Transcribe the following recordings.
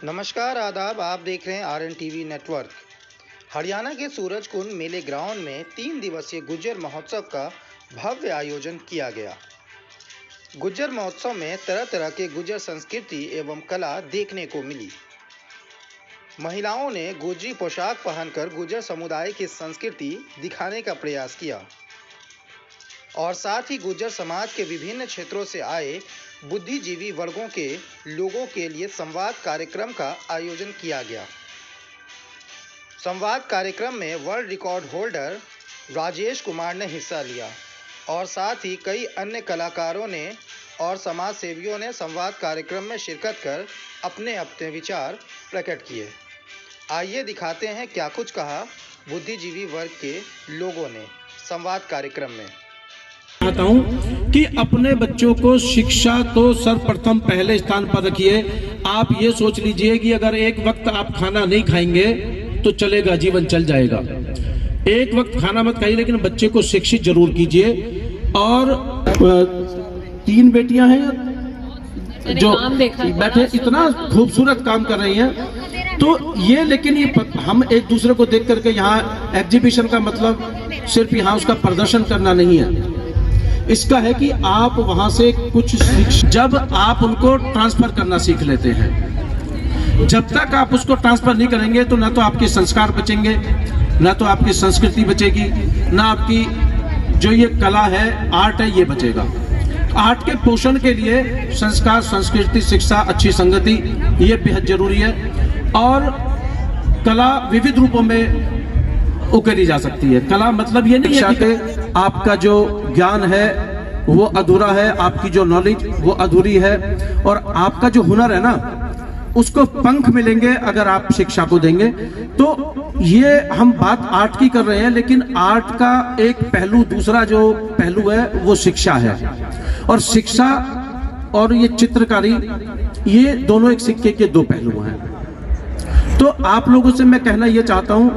नमस्कार आदाब, आप देख रहे हैं RNTV नेटवर्क। हरियाणा के सूरजकुंड मेले ग्राउंड में 3 दिवसीय गुज्जर महोत्सव का भव्य आयोजन किया गया। गुज्जर महोत्सव में तरह तरह के गुज्जर संस्कृति एवं कला देखने को मिली। महिलाओं ने गुज्जरी पोशाक पहनकर गुज्जर समुदाय की संस्कृति दिखाने का प्रयास किया और साथ ही गुज्जर समाज के विभिन्न क्षेत्रों से आए बुद्धिजीवी वर्गों के लोगों के लिए संवाद कार्यक्रम का आयोजन किया गया। संवाद कार्यक्रम में world record holder Rajesh Kumar ने हिस्सा लिया और साथ ही कई अन्य कलाकारों ने और समाज सेवियों ने संवाद कार्यक्रम में शिरकत कर अपने अपने विचार प्रकट किए। आइए दिखाते हैं क्या कुछ कहा बुद्धिजीवी वर्ग के लोगों ने संवाद कार्यक्रम में। चाहता हूं कि अपने बच्चों को शिक्षा तो सर्वप्रथम पहले स्थान पर रखिए। आप ये सोच लीजिए कि अगर एक वक्त आप खाना नहीं खाएंगे तो चलेगा, जीवन चल जाएगा। एक वक्त खाना मत खाइए, लेकिन बच्चे को शिक्षित जरूर कीजिए। और 3 बेटियां हैं जो बैठे इतना खूबसूरत काम कर रही हैं, तो ये लेकिन ये हम एक दूसरे को देख करके यहाँ एग्जीबिशन का मतलब सिर्फ यहाँ उसका प्रदर्शन करना नहीं है। इसका है कि आप वहां से कुछ जब आप उनको ट्रांसफर करना सीख लेते हैं, जब तक आप उसको ट्रांसफर नहीं करेंगे तो ना तो आपके संस्कार बचेंगे, ना तो आपकी संस्कृति बचेगी, ना आपकी जो ये कला है, आर्ट है, ये बचेगा। आर्ट के पोषण के लिए संस्कार, संस्कृति, शिक्षा, अच्छी संगति ये बेहद जरूरी है। और कला विविध रूपों में उकेरी जा सकती है। कला मतलब ये नहीं है कि आपका जो ज्ञान है वो अधूरा है, आपकी जो नॉलेज वो अधूरी है, और आपका जो हुनर है ना उसको पंख मिलेंगे अगर आप शिक्षा को देंगे। तो ये हम बात आर्ट की कर रहे हैं, लेकिन आर्ट का एक पहलू, दूसरा जो पहलू है वो शिक्षा है। और शिक्षा और ये चित्रकारी, ये दोनों एक सिक्के के 2 पहलू हैं। तो आप लोगों से मैं कहना ये चाहता हूं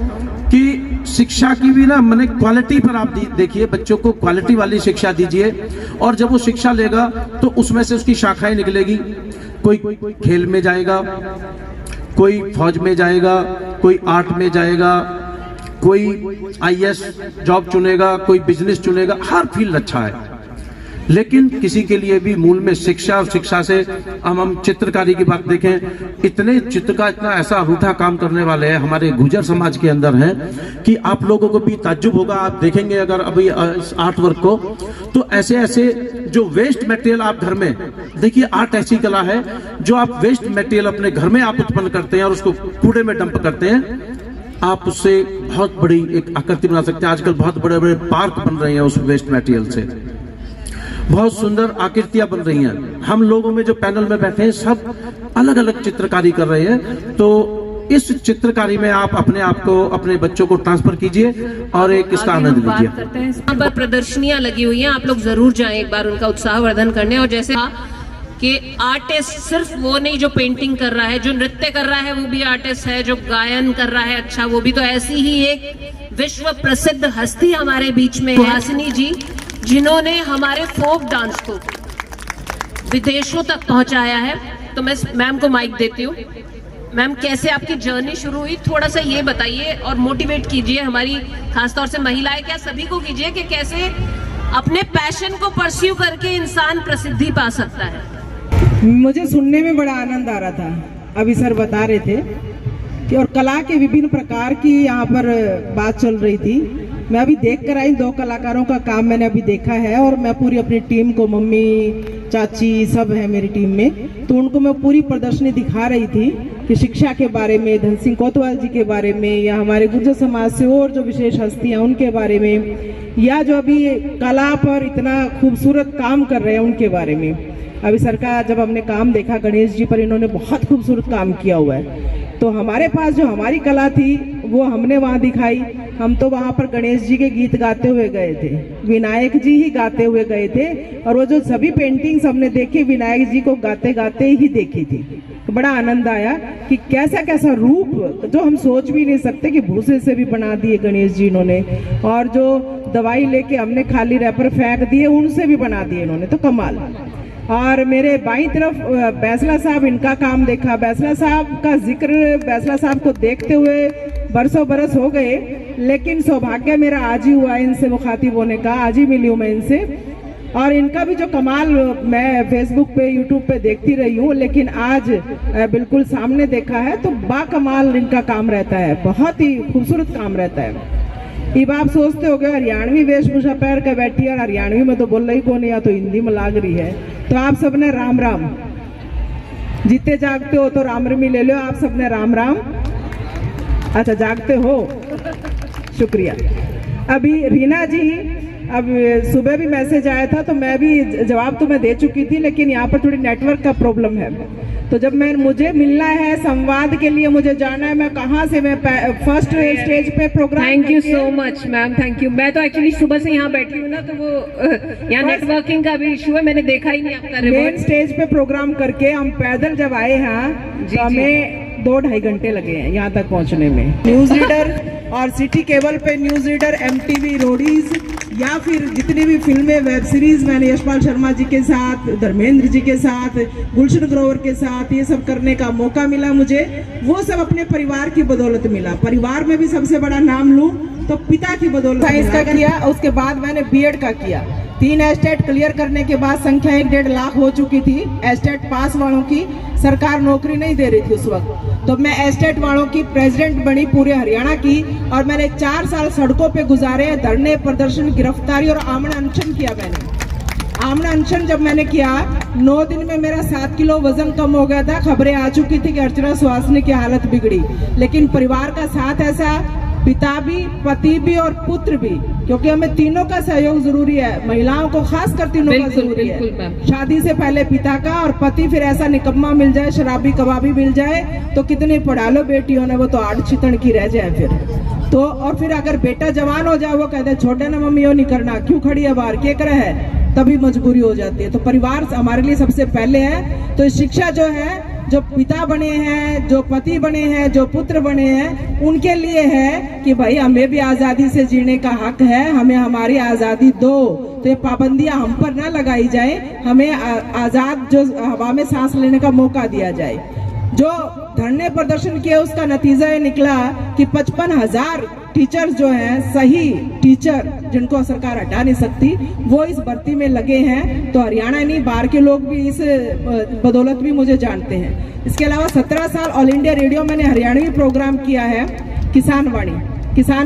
कि शिक्षा की भी ना मैंने क्वालिटी पर आप देखिए, बच्चों को क्वालिटी वाली शिक्षा दीजिए। और जब वो शिक्षा लेगा तो उसमें से उसकी शाखाएं निकलेगी। कोई खेल में जाएगा, कोई फौज में जाएगा, कोई आर्ट में जाएगा, कोई IAS जॉब चुनेगा, कोई बिजनेस चुनेगा। हर फील्ड अच्छा है, लेकिन किसी के लिए भी मूल में शिक्षा, और शिक्षा से हम चित्रकारी की बात देखें, इतने चित्रकार इतना ऐसा अनूठा काम करने वाले हैं हमारे गुर्जर समाज के अंदर हैं कि आप लोगों को भी ताज्जुब होगा। आप देखेंगे अगर अभी इस आर्ट वर्क को, तो ऐसे ऐसे जो वेस्ट मटेरियल आप घर में देखिए, आर्ट ऐसी कला है जो आप वेस्ट मटेरियल अपने घर में आप उत्पन्न करते हैं और उसको कूड़े में डंप करते हैं, आप उससे बहुत बड़ी एक आकृति बना सकते हैं। आजकल बहुत बड़े बड़े पार्क बन रहे हैं उस वेस्ट मटेरियल से, बहुत सुंदर आकृतियां बन रही हैं। हम लोगों में जो पैनल में बैठे हैं सब अलग अलग चित्रकारी कर रहे हैं। तो इस चित्रकारी में आप अपने आप को, अपने बच्चों को ट्रांसफर कीजिए और एक इसका आनंद लीजिए। यहाँ पर प्रदर्शनियां लगी हुई हैं, आप लोग जरूर जाएं एक बार उनका उत्साहवर्धन करने। और जैसे कि आर्टिस्ट सिर्फ वो नहीं जो पेंटिंग कर रहा है, जो नृत्य कर रहा है वो भी आर्टिस्ट है, जो गायन कर रहा है अच्छा वो भी। तो ऐसी ही एक विश्व प्रसिद्ध हस्ती हमारे बीच में हासिनी जी, जिन्होंने हमारे फोक डांस को विदेशों तक पहुंचाया है। तो मैं मैम को माइक देती हूँ। मैम, कैसे आपकी जर्नी शुरू हुई, थोड़ा सा ये बताइए और मोटिवेट कीजिए हमारी खासतौर से महिलाएं, क्या सभी को कीजिए कि कैसे अपने पैशन को परस्यू करके इंसान प्रसिद्धि पा सकता है। मुझे सुनने में बड़ा आनंद आ रहा था, अभी सर बता रहे थे कि और कला के विभिन्न प्रकार की यहाँ पर बात चल रही थी। मैं अभी देख कर आई 2 कलाकारों का काम मैंने अभी देखा है, और मैं पूरी अपनी टीम को, मम्मी, चाची सब है मेरी टीम में, तो उनको मैं पूरी प्रदर्शनी दिखा रही थी कि शिक्षा के बारे में, धन सिंह कोतवाल जी के बारे में, या हमारे गुर्जर समाज से और जो विशेष हस्तियां उनके बारे में, या जो अभी कला पर इतना खूबसूरत काम कर रहे हैं उनके बारे में। अभी सर का जब हमने काम देखा गणेश जी पर, इन्होंने बहुत खूबसूरत काम किया हुआ है। तो हमारे पास जो हमारी कला थी वो हमने वहाँ दिखाई। हम तो वहाँ पर गणेश जी के गीत गाते हुए गए थे, विनायक जी ही गाते हुए गए थे, और वो जो सभी पेंटिंग्स हमने देखी विनायक जी को गाते गाते ही देखी थी। तो बड़ा आनंद आया कि कैसा कैसा रूप जो हम सोच भी नहीं सकते कि भूसे से भी बना दिए गणेश जी इन्होंने, और जो दवाई लेके हमने खाली रैपर फेंक दिए उनसे भी बना दिए इन्होंने। तो कमाल। और मेरे बाईं तरफ बैसला साहब, इनका काम देखा। बैसला साहब का जिक्र, बैसला साहब को देखते हुए बरसों बरस हो गए, लेकिन सौभाग्य मेरा आज ही हुआ इनसे मुखातिब होने का, आज ही मिली हूँ मैं इनसे। और इनका भी जो कमाल मैं फेसबुक पे, यूट्यूब पे देखती रही हूँ, लेकिन आज बिल्कुल सामने देखा है तो बाकमाल इनका काम रहता है, बहुत ही खूबसूरत काम रहता है। अब आप सोचते हो गए हरियाणवी वेशभूषा पहन के बैठी है, और हरियाणवी में तो बोल रही कौन, या तो हिंदी में लाग रही है। तो आप सबने राम राम, जीते जागते हो तो राम रमी ले लो, आप सबने राम राम। अच्छा, जागते हो, शुक्रिया। अभी रीना जी, अब सुबह भी मैसेज आया था तो मैं भी जवाब तो मैं दे चुकी थी, लेकिन यहाँ पर थोड़ी नेटवर्क का प्रॉब्लम है। तो जब मुझे मिलना है, संवाद के लिए मुझे जाना है, मैं कहाँ से, मैं फर्स्ट स्टेज पे program. Thank you so much ma'am, thank you. मैं तो एक्चुअली सुबह से यहाँ बैठी हूँ ना, तो वो यहाँ नेटवर्किंग का भी इशू है, मैंने देखा ही नहीं आपका रिमोट। मेन स्टेज पे प्रोग्राम करके हम पैदल जब आए हैं तो हमें 2-2.5 घंटे लगे हैं यहाँ तक पहुँचने में। न्यूज रीडर और सिटी केबल पे न्यूज रीडर, MTV रोडीज, या फिर जितनी भी फिल्में, वेब सीरीज मैंने यशपाल शर्मा जी के साथ, धर्मेंद्र जी के साथ, गुलशन ग्रोवर के साथ ये सब करने का मौका मिला मुझे, वो सब अपने परिवार की बदौलत मिला। परिवार में भी सबसे बड़ा नाम लूं तो पिता की बदौलत साइंस का किया, उसके बाद मैंने बीएड का किया। 3 एस्टेट क्लियर करने के बाद संख्या 1-1.5 लाख हो चुकी थी। एस्टेट पास वालों की सरकार नौकरी नहीं दे रही थी उस वक्त, तो मैं एस्टेट वालों की प्रेसिडेंट बनी पूरे हरियाणा की, और मैंने 4 साल सड़कों पे गुजारे, धरने, प्रदर्शन, गिरफ्तारी और आमना अनशन किया। मैंने आमना अनशन जब मैंने किया, 9 दिन में मेरा 7 किलो वजन कम हो गया था। खबरें आ चुकी थी कि अर्चना सुहासनी की हालत बिगड़ी, लेकिन परिवार का साथ ऐसा, पिता भी, पति भी और पुत्र भी, क्योंकि हमें तीनों का सहयोग जरूरी है। महिलाओं को खासकर तीनों का जरूरी है। शादी से पहले पिता का, और पति फिर ऐसा निकम्मा मिल जाए, शराबी कबाबी मिल जाए तो कितनी पढ़ा लो बेटियों ने, वो तो 8 छितण की रह जाए फिर तो। और फिर अगर बेटा जवान हो जाए, वो कहते छोटे ना मम्मी, यो नहीं करना, क्यों खड़ी है बाहर, क्या करे है, तभी मजबूरी हो जाती है। तो परिवार हमारे लिए सबसे पहले है। तो शिक्षा जो है, जो पिता बने हैं, जो पति बने हैं, जो पुत्र बने हैं, उनके लिए है कि भाई हमें भी आजादी से जीने का हक है, हमें हमारी आजादी दो। तो ये पाबंदियां हम पर ना लगाई जाए, हमें आजाद जो हवा में सांस लेने का मौका दिया जाए। जो धरने प्रदर्शन किए उसका नतीजा ये निकला कि 55,000 टीचर जो हैं, सही टीचर जिनको सरकार हटा नहीं सकती, वो इस भर्ती में लगे हैं। तो हरियाणा नहीं, बाहर के लोग भी इस बदौलत भी मुझे जानते हैं। इसके अलावा 17 साल ऑल इंडिया रेडियो मैंने हरियाणवी प्रोग्राम किया है। किसान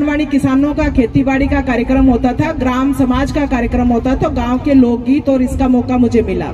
वाणी किसानों का, खेती बाड़ी का कार्यक्रम होता था, ग्राम समाज का कार्यक्रम होता था, गाँव के लोकगीत, और इसका मौका मुझे मिला।